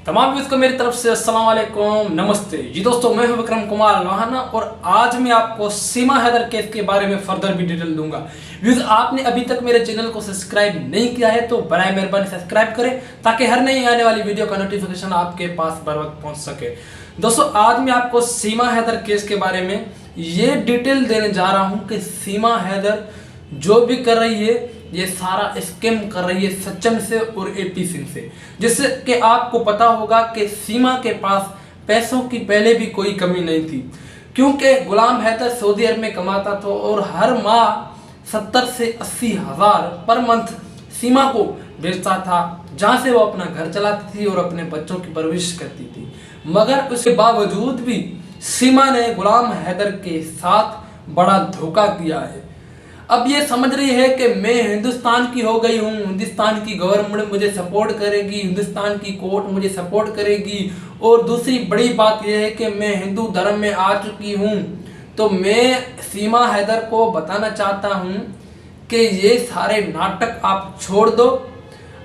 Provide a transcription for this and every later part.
तमाम व्यूज को मेरी तरफ से अस्सलाम वालेकुम, नमस्ते जी दोस्तों। मैं हूं विक्रम कुमार लोहाना और आज मैं आपको सीमा हैदर केस के बारे में फर्दर भी डिटेल दूंगा। व्यूज, आपने अभी तक मेरे चैनल को सब्सक्राइब नहीं किया है तो बराए मेहरबानी सब्सक्राइब करें ताकि हर नई आने वाली वीडियो का नोटिफिकेशन आपके पास बर वक्त पहुंच सके। दोस्तों, आज मैं आपको सीमा हैदर केस के बारे में ये डिटेल देने जा रहा हूँ कि सीमा हैदर जो भी कर रही है ये सारा स्कैम कर रही है सचिन से और एपी सिंह से, जिससे कि आपको पता होगा कि सीमा के पास पैसों की पहले भी कोई कमी नहीं थी, क्योंकि गुलाम हैदर सऊदी अरब में कमाता था और हर माह 70 से 80 हज़ार पर मंथ सीमा को भेजता था, जहां से वो अपना घर चलाती थी और अपने बच्चों की परवरिश करती थी। मगर उसके बावजूद भी सीमा ने गुलाम हैदर के साथ बड़ा धोखा किया है। अब ये समझ रही है कि मैं हिंदुस्तान की हो गई हूँ, हिंदुस्तान की गवर्नमेंट मुझे सपोर्ट करेगी, हिंदुस्तान की कोर्ट मुझे सपोर्ट करेगी, और दूसरी बड़ी बात यह है कि मैं हिंदू धर्म में आ चुकी हूँ। तो मैं सीमा हैदर को बताना चाहता हूँ कि ये सारे नाटक आप छोड़ दो।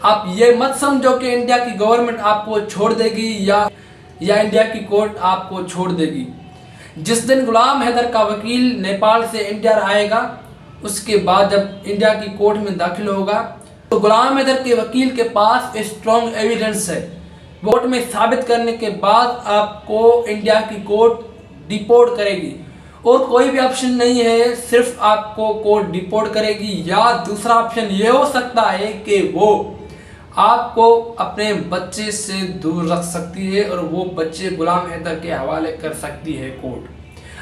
आप ये मत समझो कि इंडिया की गवर्नमेंट आपको छोड़ देगी या इंडिया की कोर्ट आपको छोड़ देगी। जिस दिन गुलाम हैदर का वकील नेपाल से इंडिया आएगा, उसके बाद जब इंडिया की कोर्ट में दाखिल होगा तो गुलाम हैदर के वकील के पास स्ट्रॉन्ग एविडेंस है। कोर्ट में साबित करने के बाद आपको इंडिया की कोर्ट डिपोर्ट करेगी और कोई भी ऑप्शन नहीं है, सिर्फ आपको कोर्ट डिपोर्ट करेगी। या दूसरा ऑप्शन ये हो सकता है कि वो आपको अपने बच्चे से दूर रख सकती है और वो बच्चे गुलाम हैदर के हवाले कर सकती है कोर्ट।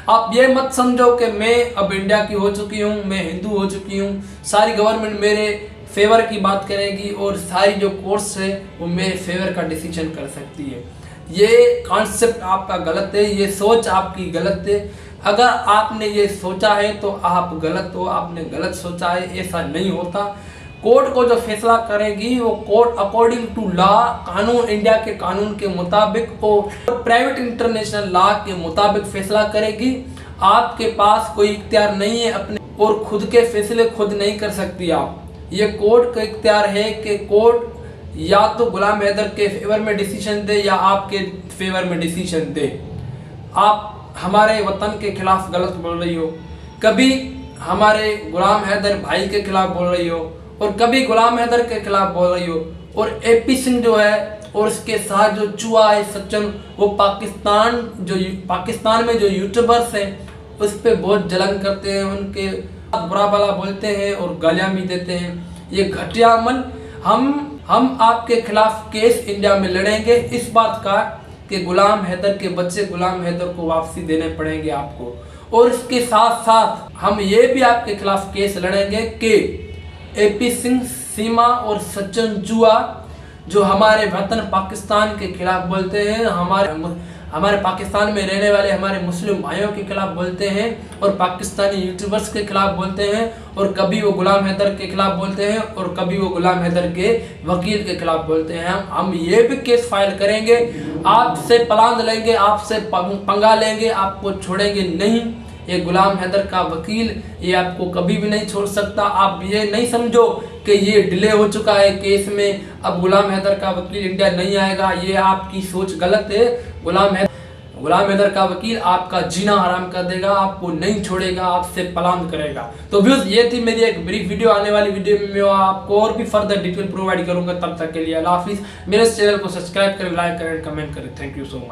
आप ये मत समझो कि मैं अब इंडिया की हो चुकी हूँ, मैं हिंदू हो चुकी हूँ, सारी गवर्नमेंट मेरे फेवर की बात करेगी और सारी जो कोर्ट्स है वो मेरे फेवर का डिसीजन कर सकती है। ये कॉन्सेप्ट आपका गलत है, ये सोच आपकी गलत है। अगर आपने ये सोचा है तो आप गलत हो, आपने गलत सोचा है, ऐसा नहीं होता। कोर्ट को जो फैसला करेगी वो कोर्ट अकॉर्डिंग टू लॉ, कानून, इंडिया के कानून के मुताबिक और प्राइवेट इंटरनेशनल लॉ के मुताबिक फैसला करेगी। आपके पास कोई इख्तियार नहीं है अपने और खुद के फैसले खुद नहीं कर सकती आप। ये कोर्ट का इख्तियार है कि कोर्ट या तो गुलाम हैदर के फेवर में डिसीजन दे या आपके फेवर में डिसीजन दे। आप हमारे वतन के खिलाफ गलत बोल रही हो, कभी हमारे गुलाम हैदर भाई के खिलाफ बोल रही हो और कभी गुलाम हैदर के खिलाफ बोल रही हो। और एपी सिंह जो है और उसके साथ जो चुआ है सचिन, वो पाकिस्तान में जो यूट्यूबर्स हैं उस पर बहुत जलन करते हैं, उनके बुरा भला बोलते हैं और गालियाँ भी देते हैं। ये घटिया अमल। हम आपके खिलाफ केस इंडिया में लड़ेंगे इस बात का कि गुलाम हैदर के बच्चे गुलाम हैदर को वापसी देने पड़ेंगे आपको, और इसके साथ साथ हम ये भी आपके खिलाफ केस लड़ेंगे कि एपी सिंह, सीमा और सचिन जुआ जो हमारे वतन पाकिस्तान के खिलाफ बोलते हैं, हमारे पाकिस्तान में रहने वाले हमारे मुस्लिम भाइयों के खिलाफ बोलते हैं और पाकिस्तानी यूट्यूबर्स के खिलाफ बोलते हैं, और कभी वो गुलाम हैदर के खिलाफ बोलते हैं और कभी वो गुलाम हैदर के वकील के खिलाफ बोलते हैं। हम ये भी केस फाइल करेंगे, आपसे प्लान लेंगे, आपसे पंगा लेंगे, आपको छोड़ेंगे नहीं। ये गुलाम हैदर का वकील ये आपको कभी भी नहीं छोड़ सकता। आप ये नहीं समझो कि ये डिले हो चुका है केस में, अब गुलाम हैदर का वकील इंडिया नहीं आएगा, ये आपकी सोच गलत है। गुलाम हैदर का वकील आपका जीना हराम कर देगा, आपको नहीं छोड़ेगा, आपसे प्लान करेगा। तो व्यूज, ये थी मेरी एक ब्रीफ वीडियो। आने वाली वीडियो में मैं आपको और भी फर्दर डिटेल प्रोवाइड करूंगा। तब तक के लिए अल्लाह हाफिज। मेरे चैनल को सब्सक्राइब करें, लाइक करें, कमेंट करें। Thank you so much.